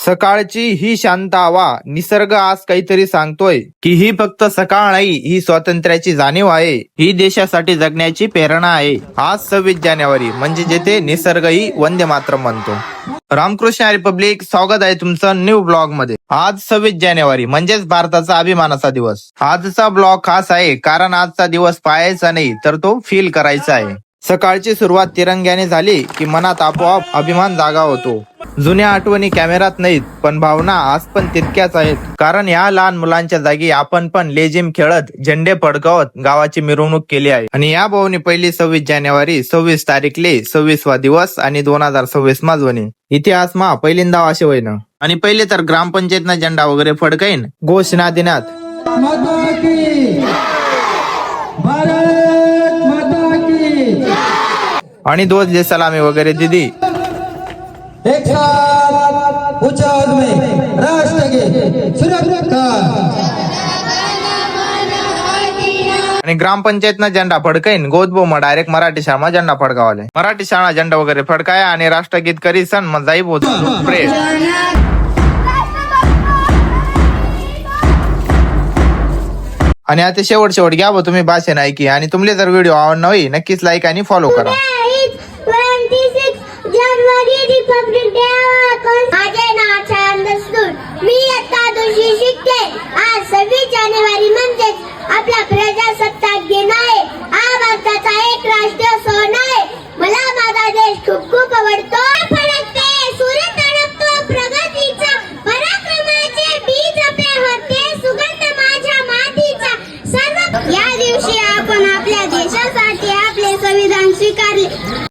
सकाळची ही शांत हवा, निसर्ग आज काहीतरी सांगतोय की ही फक्त सकाळ नाही, ही स्वातंत्र्याची जाणीव आहे, ही देशासाठी जगण्याची प्रेरणा आहे. आज 26 जानेवारी म्हणजे जेथे निसर्गही वंदे मातरम म्हणतो. रामकृष्ण रिपब्लिक, स्वागत आहे तुमचं न्यू ब्लॉग मध्ये. आज 26 जानेवारी म्हणजेच भारताचा अभिमानाचा दिवस. आजचा ब्लॉग खास आहे कारण आजचा दिवस पाहायचा नाही तर तो फील करायचा आहे. सकाळची सुरुवात तिरंग्याने झाली की मनात आपोआप अभिमान जागा होतो. जुन्या आठवणी कॅमेरात नाहीत पण भावना आज पण तितक्याच आहेत. कारण या लहान मुलांच्या जागी आपण पण लेझिम खेळत, झेंडे फडकवत गावाची मिरवणूक केली आहे. आणि या भाऊनी पहिली 26 जानेवारी 26 तारीखले 26वा दिवस आणि 2026 मा ध्वनी इतिहास मा पहिल्यांदा असे होईन. आणि पहिले तर ग्रामपंचायतना झेंडा वगैरे फडकाईन घोषणा दिनात आणि ध्वजले सलामी वगैरे दिली. एक साथ ऊंचा आवाज में राष्ट्रगीत सुरक्षा. आणि ग्रामपंचायतना झेंडा फडकाईन गोदबोमा डायरेक्ट मराठी शाळा झेंडा फडकावाले. मराठी शाळा झेंडा वगैरे फडकाया आणि राष्ट्रगीत करी सन मग जाई बोल प्रे. आणि आता शेवट घ्या व तुम्ही भाषण ऐकी. आणि तुमले जर व्हिडिओ आवडला होई नक्कीच लाईक आणि फॉलो करा. January, Republic Day.